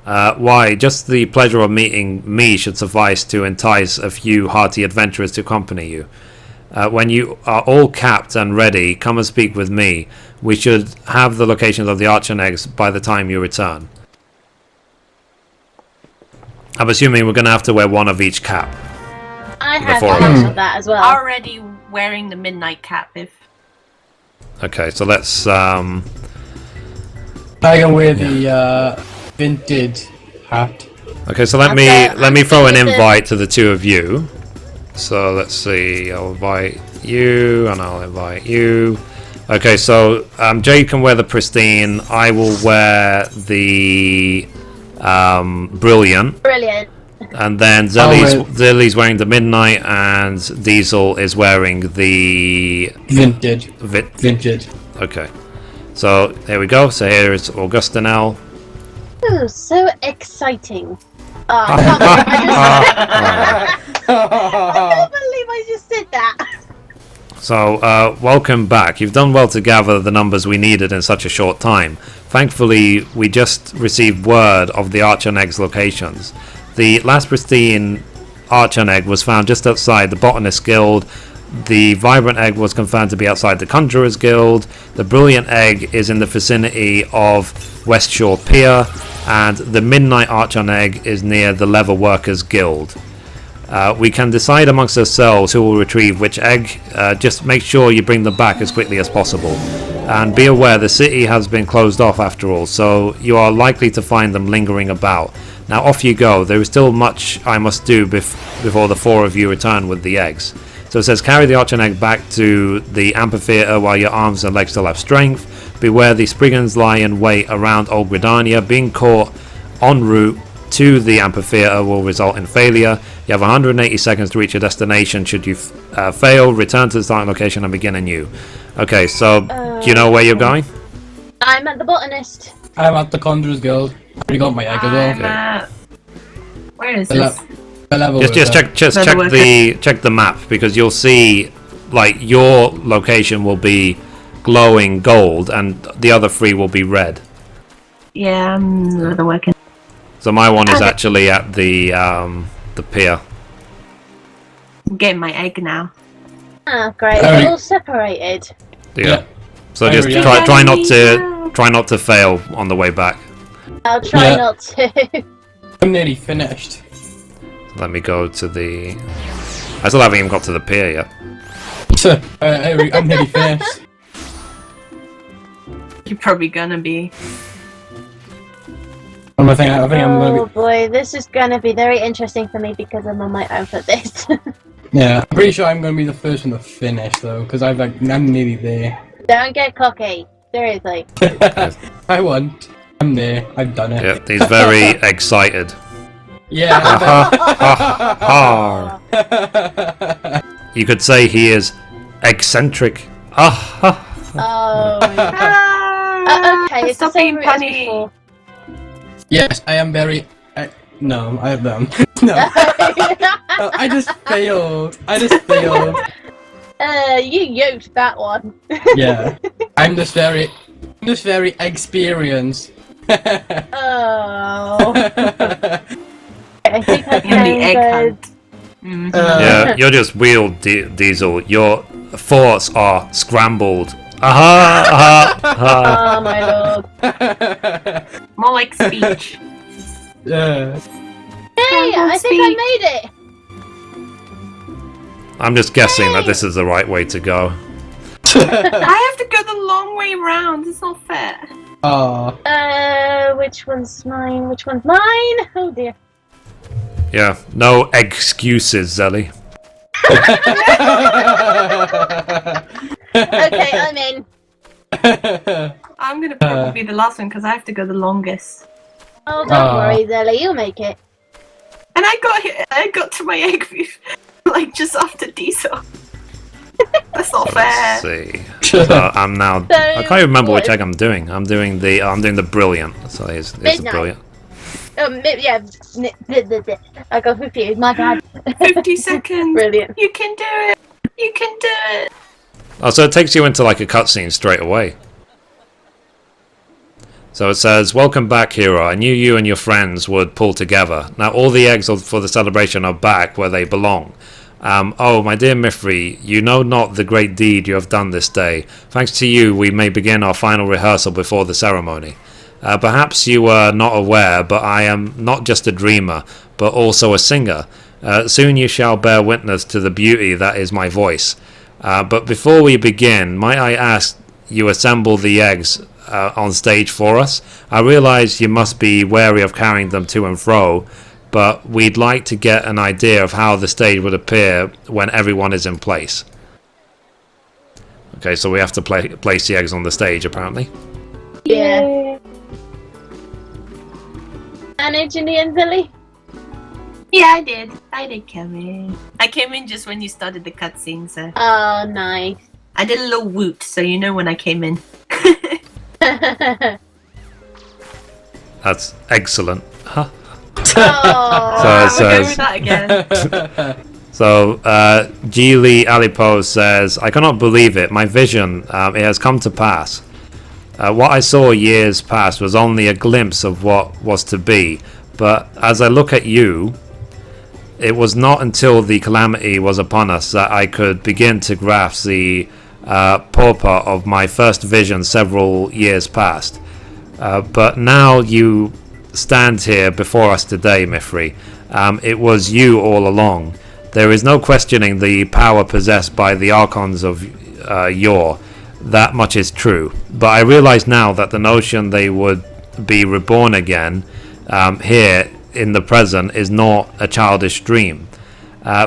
Why? Just the pleasure of meeting me should suffice to entice a few hearty adventurers to accompany you. When you are all capped and ready, come and speak with me. We should have the locations of the archer eggs by the time you return. I'm assuming we're going to have to wear one of each cap. I have four of one of that as well. Already wearing the midnight cap. If Okay, so let's... I can wear the vintage hat. Okay, so let me throw an invite to the two of you. So let's see, I'll invite you and I'll invite you. Okay, so Jade can wear the Pristine. I will wear the Brilliant. Brilliant. And then Zelly's wearing the Midnight, and Diesel is wearing the Vintage. Vintage. Okay, so here we go. So here is Augustinel. Oh, so exciting. I can't believe I just did that. So, welcome back. You've done well to gather the numbers we needed in such a short time. Thankfully, we just received word of the Archer Egg's locations. The last pristine Archer Egg was found just outside the Botanist Guild. The Vibrant Egg was confirmed to be outside the Conjurers Guild. The Brilliant Egg is in the vicinity of West Shore Pier. And the Midnight Archer Egg is near the Leather Workers Guild. We can decide amongst ourselves who will retrieve which egg. Just make sure you bring them back as quickly as possible. And be aware the city has been closed off after all, so you are likely to find them lingering about. Now off you go. There is still much I must do before the four of you return with the eggs. So it says carry the Archer Egg back to the amphitheatre while your arms and legs still have strength. Beware the Spriggans lie in wait around Old Gridania. Being caught en route to the amphitheatre will result in failure. You have 180 seconds to reach your destination. Should you fail, return to the starting location and begin anew. Okay, so do you know where you're going? I'm at the Botanist. I'm at the Conjurers Guild. I already got my egg as well. Where is this? Just check the map, because you'll see like your location will be glowing gold and the other three will be red. Yeah, I'm leather working. So my one is actually at the pier. I'm getting my egg now. Ah, great. We're all separated. Yeah. So just try not to fail on the way back. I'll try not to. I'm nearly finished. Let me go to the... I still haven't even got to the pier yet. I'm nearly finished. You're probably gonna be. I think I'm gonna Oh boy, this is gonna be very interesting for me because I'm on my own for this. Yeah, I'm pretty sure I'm gonna be the first one to finish though, because I'm nearly there. Don't get cocky. Seriously. I won't. I'm there. I've done it. Yeah, he's very excited. Yeah. You could say he is eccentric. Oh. Okay, it's the Stop same being route as punny. before. Yes, I am very. No, I have them. No. I just failed. You yoked that one. Yeah. I'm just very experienced. Oh. I think I In the egg can hunt. Yeah, you're just wheeled, Diesel. Your thoughts are scrambled. Aha! Oh my lord. More like speech. Yeah. Hey, I think I made it. I'm just guessing that this is the right way to go. I have to go the long way round. It's not fair. Oh. Which one's mine? Which one's mine? Oh dear. Yeah, no excuses, Zelly. Okay, I'm in. I'm gonna probably be the last one because I have to go the longest. Oh, don't worry, Zelly, you'll make it. And I got to my egg like just after Diesel. That's not fair. Let's see. So I'm now. I can't even remember which egg I'm doing. I'm doing the Brilliant. So here's the Midnight. Brilliant. Yeah. I got confused. My bad. 50 seconds. Brilliant. You can do it. You can do it. Oh, so it takes you into like a cutscene straight away. So it says, welcome back, hero. I knew you and your friends would pull together. Now all the eggs for the celebration are back where they belong. Oh, my dear Mithrie, you know not the great deed you have done this day. Thanks to you, we may begin our final rehearsal before the ceremony. Perhaps you were not aware, but I am not just a dreamer, but also a singer. Soon you shall bear witness to the beauty that is my voice. But before we begin, might I ask you assemble the eggs on stage for us? I realize you must be wary of carrying them to and fro, but we'd like to get an idea of how the stage would appear when everyone is in place. Okay, so we have to place the eggs on the stage, apparently. Yeah. Manage in the end, Billy? Yeah, I did. I did come in. I came in just when you started the cutscene, so... Oh, nice. I did a little woot, so you know when I came in. That's excellent. Huh? Oh. So it says... that again. So, Geely Alipo says, I cannot believe it. My vision, it has come to pass. What I saw years past was only a glimpse of what was to be. But as I look at you, it was not until the calamity was upon us that I could begin to grasp the purport of my first vision several years past. But now you stand here before us today, Mithrie. It was you all along. There is no questioning the power possessed by the Archons of yore. That much is true. But I realize now that the notion they would be reborn again here in the present is not a childish dream.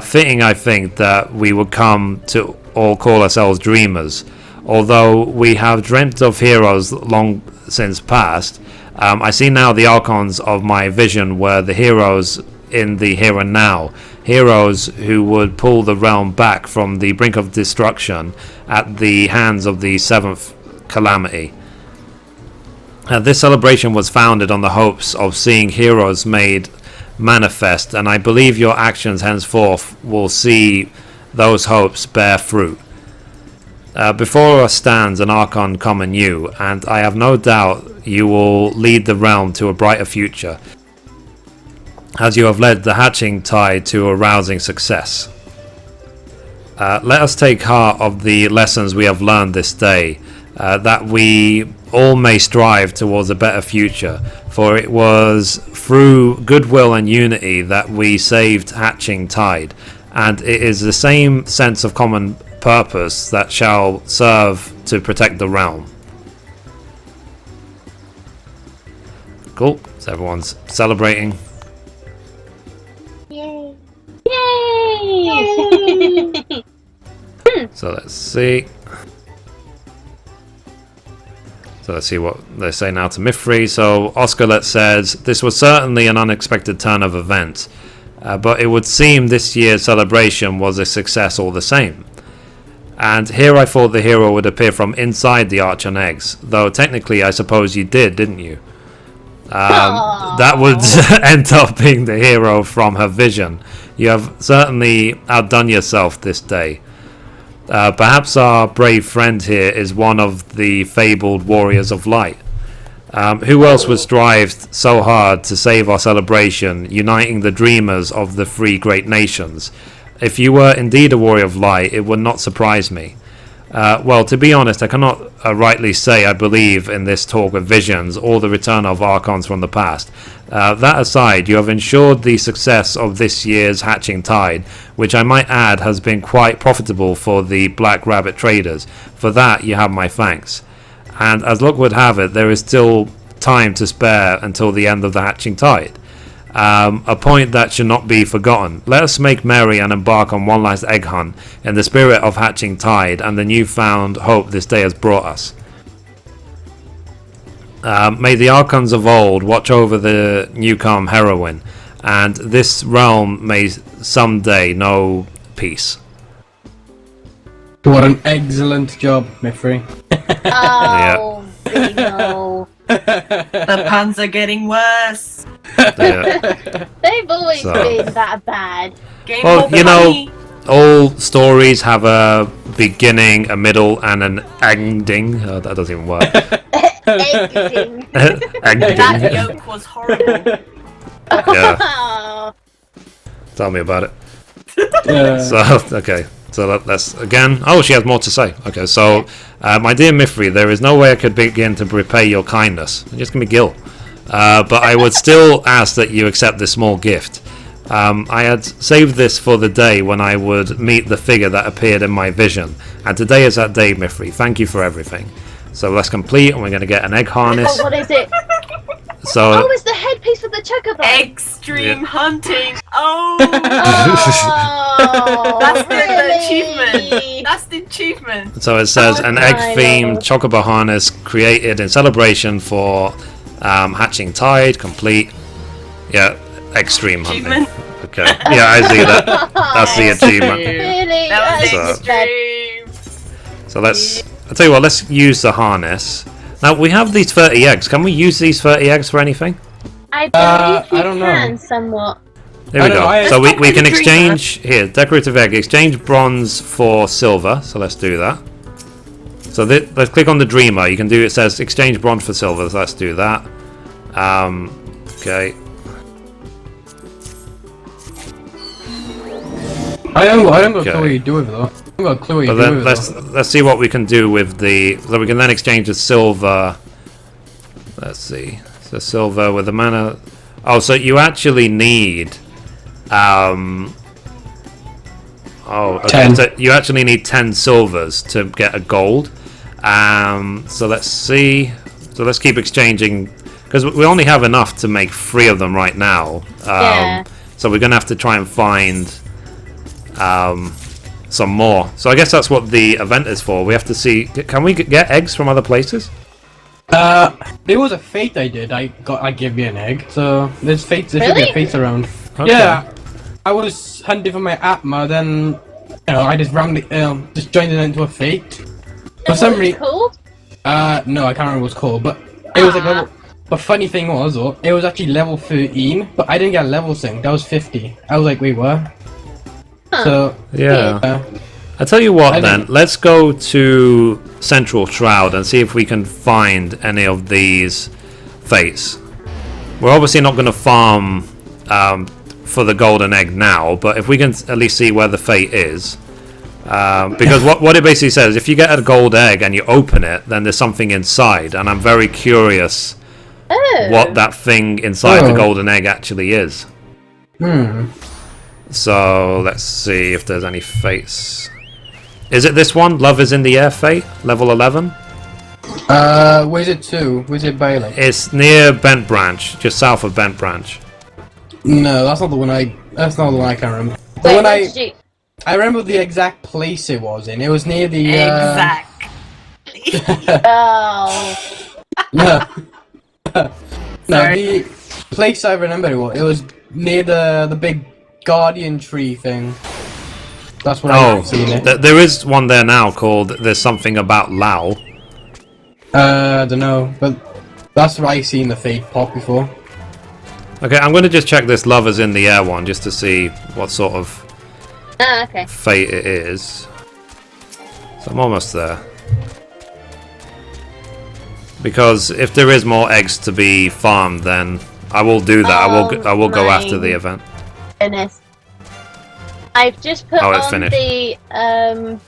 Fitting, I think, that we would come to all call ourselves dreamers. Although we have dreamt of heroes long since past, I see now the Archons of my vision were the heroes in the here and now. Heroes who would pull the realm back from the brink of destruction at the hands of the seventh calamity. This celebration was founded on the hopes of seeing heroes made manifest, and I believe your actions henceforth will see those hopes bear fruit. Before us stands an Archon common you, and I have no doubt you will lead the realm to a brighter future, as you have led the hatching tide to a rousing success. Let us take heart of the lessons we have learned this day, that we all may strive towards a better future, for it was through goodwill and unity that we saved hatching tide, and it is the same sense of common purpose that shall serve to protect the realm. Cool, so everyone's celebrating. Yay! So let's see. So let's see what they say now to Mithrie. So Oscarlet says, this was certainly an unexpected turn of events, but it would seem this year's celebration was a success all the same. And here I thought the hero would appear from inside the arch and eggs, though technically I suppose you did, didn't you? That would end up being the hero from her vision. You have certainly outdone yourself this day. Perhaps our brave friend here is one of the fabled warriors of light. Who else would strive so hard to save our celebration, uniting the dreamers of the three great nations? If you were indeed a warrior of light, it would not surprise me. Well, to be honest, I cannot rightly say I believe in this talk of visions or the return of Archons from the past. That aside, you have ensured the success of this year's hatching tide, which I might add has been quite profitable for the Black Rabbit traders. For that, you have my thanks. And as luck would have it, there is still time to spare until the end of the hatching tide. A point that should not be forgotten. Let us make merry and embark on one last egg hunt in the spirit of hatching tide and the newfound hope this day has brought us. May the Archons of old watch over the newcome heroine, and this realm may someday know peace. What an excellent job, Mithrie. Oh, no. The puns are getting worse. Yeah. They've always So- been that bad. Game Well, over, you know, honey. all stories have a beginning, a middle, and an ending. That doesn't even work. Egging. That Egg. yolk was horrible. Yeah, Oh, tell me about it. Yeah. So, okay. So that's again. Oh, she has more to say. Okay, so my dear Mithrie, there is no way I could begin to repay your kindness. Just give me Gil. But I would still ask that you accept this small gift. I had saved this for the day when I would meet the figure that appeared in my vision, and today is that day, Mithrie. Thank you for everything. So that's complete, and we're going to get an egg harness. oh, what is it? So Oh, it's the headpiece for the Chocobo. Extreme hunting. Oh, Oh, that's the really? achievement. That's the achievement. So it says Oh an my egg-themed lord. Chocobo harness created in celebration for hatching tide, complete. Yeah, extreme hunting. Achievement. Okay, yeah, I see that. That's the achievement. Really? That was That's just bad. extreme. So I'll tell you what, let's use the harness. Now, we have these 30 eggs. Can we use these 30 eggs for anything? I believe you I don't know. can somewhat. Here we I don't go. know, I- So we Let's can talk to the exchange, here, decorative egg, exchange bronze for silver. So let's do that. So let's click on the dreamer. You can do, it says exchange bronze for silver. So let's do that. Okay. I haven't got a clue Okay. what you do with it though. I haven't got a clue what you But do then with it though. let's see what we can do with the. So we can then exchange the silver. Let's see. So silver with the mana. Oh, so you actually need. Oh, okay. 10. So you actually need 10 silvers to get a gold. So let's see. So let's keep exchanging because we only have enough to make 3 of them right now. Yeah. So we're gonna have to try and find some more. So I guess that's what the event is for. We have to see. Can we get eggs from other places? There was a fate I did. I gave you an egg. So there's fates. There should Really? be a fate around. Okay. Yeah, I was hunting for my Atma. Then I just randomly just joined it into a fate. For What some it's reason, called? no, I can't remember what it's called. But it was like level. The funny thing was, though, it was actually level 13, but I didn't get a level sync. That was 50. I was like, wait, what? Huh. So Yeah. I tell you what, I then don't- let's go to Central Shroud and see if we can find any of these fates. We're obviously not going to farm for the golden egg now, but if we can at least see where the fate is. Because what it basically says, if you get a gold egg and you open it, then there's something inside, and I'm very curious Oh. what that thing inside the Oh. golden egg actually is. Hmm. So let's see if there's any fates. Is it this one? Love is in the air fate, level 11? Where's it to? Where's it by like? It's near Bent Branch, just south of Bent Branch. No, that's not the one I. That's not the one I can remember. The Wait, one what I. did you... I remember the exact place it was in. It was near the. Exactly. Oh. No. No, Sorry. the place I remember it was near the big guardian tree thing. That's what Oh, I've seen it. there is one there now called There's Something About Lao. I don't know, but that's what I've seen the fate pop before. Okay, I'm going to just check this Love is in the air one just to see what sort of Ah, okay. fate it is. So I'm almost there. Because if there is more eggs to be farmed, then I will do that. I will go after my the event. Goodness. I've just put Oh, it's on finished. the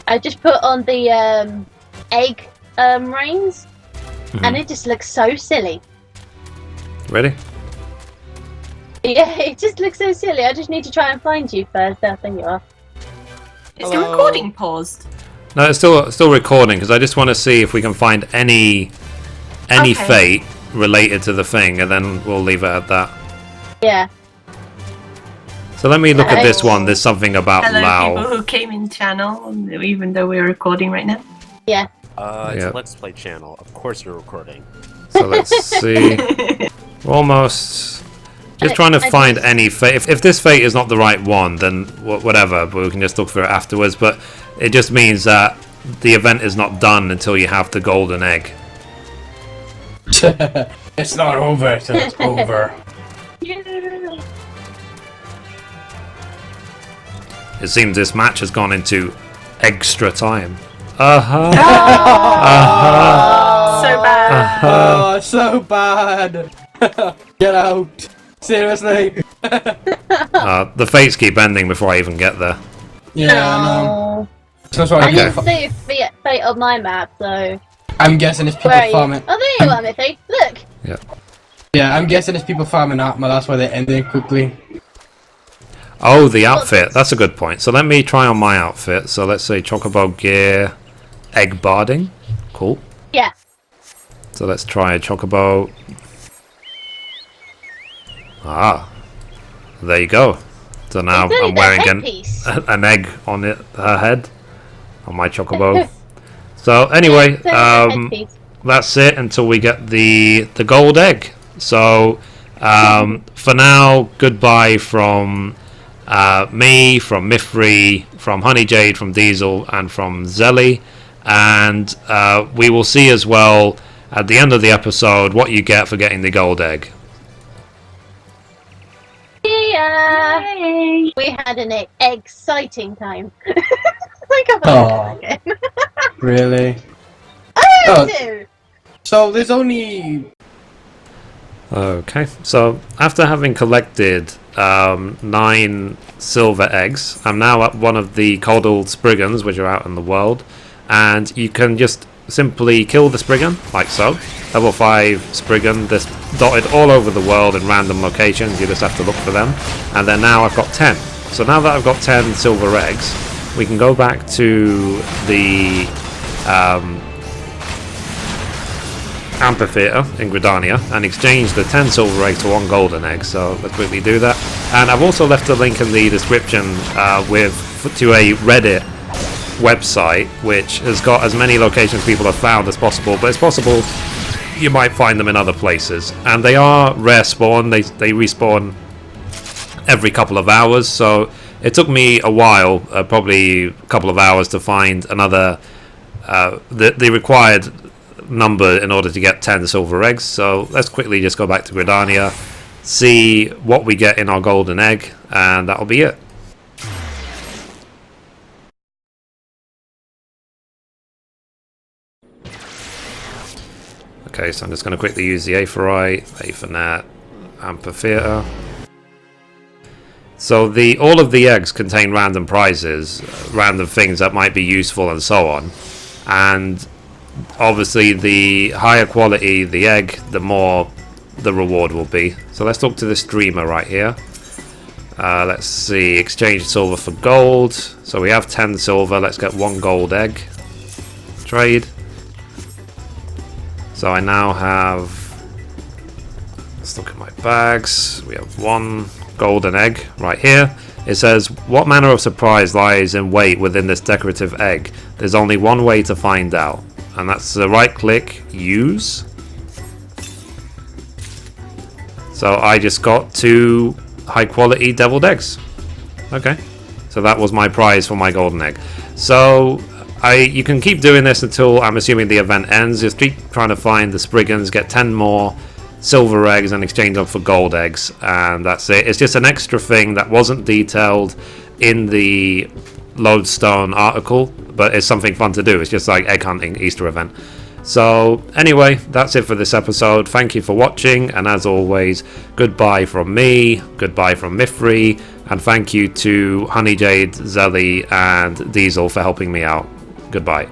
I just put on the egg rings, and it just looks so silly. Ready? Yeah, it just looks so silly. I just need to try and find you first. There you are. Is the recording paused? No, it's still recording because I just want to see if we can find any Okay. fate related to the thing, and then we'll leave it at that. Yeah. So let me look at this Hello. one. There's something about Hello, people Lao. who came in channel, even though we're recording right now. Yeah. It's Yeah. a Let's Play channel. Of course you're recording. So let's see. We're almost just trying to I find just- any fate. If this fate is not the right one, then whatever. But we can just look for it afterwards. But it just means that the event is not done until you have the golden egg. It's not over till it's over. It seems this match has gone into extra time. Uh-huh. Oh. so bad. Oh, so bad. Get out. Seriously. The fates keep ending before I even get there. Yeah, I know. That's why I Okay. didn't see fate on my map, so. I'm guessing it's people Where are you? farming. Oh, there you are, Mithrie. Look. Yeah, I'm guessing it's people farming armor. That's why they're ending quickly. Oh, the outfit. That's a good point. So let me try on my outfit. So let's say Chocobo gear, egg barding. Cool. Yeah. So let's try a Chocobo. Ah, there you go. So now It's only I'm the wearing headpiece. an egg on her head, on my Chocobo. So anyway, It's only the headpiece. that's it until we get the gold egg. So for now, goodbye from me, from Mithrie, from Honeyjade, from Diesel, and from Zelly. And we will see as well at the end of the episode what you get for getting the gold egg. Yeah. Yay. We had an exciting time. I can't Oh. again. Really? I Oh. do. So there's only... Okay, so after having collected 9 silver eggs, I'm now at one of the coddled Spriggans, which are out in the world, and you can just simply kill the Spriggan, like so. Level 5 Spriggan, this dotted all over the world in random locations, you just have to look for them. And then now I've got 10. So now that I've got 10 silver eggs, we can go back to the amphitheater in Gridania and exchange the 10 silver eggs for 1 golden egg. So let's quickly do that. And I've also left a link in the description to a Reddit website which has got as many locations people have found as possible, but it's possible you might find them in other places, and they are rare spawn. They respawn every couple of hours, so it took me a while, probably a couple of hours, to find another the required number in order to get 10 silver eggs. So let's quickly just go back to Gridania, see what we get in our golden egg, and that'll be it. Okay, so I'm just going to quickly use the Aephorite, Aethernet, Amphitheater. So all of the eggs contain random prizes, random things that might be useful and so on. And obviously the higher quality the egg, the more the reward will be. So let's talk to the streamer right here. Let's see, exchange silver for gold. So we have 10 silver, let's get 1 gold egg. Trade. So I now have, let's look at my bags, we have 1 golden egg right here. It says, what manner of surprise lies in wait within this decorative egg? There's only one way to find out, and that's to right click, use. So I just got 2 high quality deviled eggs. Okay, so that was my prize for my golden egg. So you can keep doing this until, I'm assuming, the event ends. Just keep trying to find the Spriggans, get 10 more silver eggs and exchange them for gold eggs, and that's it. It's just an extra thing that wasn't detailed in the Lodestone article, but it's something fun to do. It's just like egg hunting Easter event. So anyway, that's it for this episode. Thank you for watching, and as always, goodbye from me, goodbye from Mithrie, and thank you to Honeyjade, Zelly, and Diesel for helping me out. Goodbye.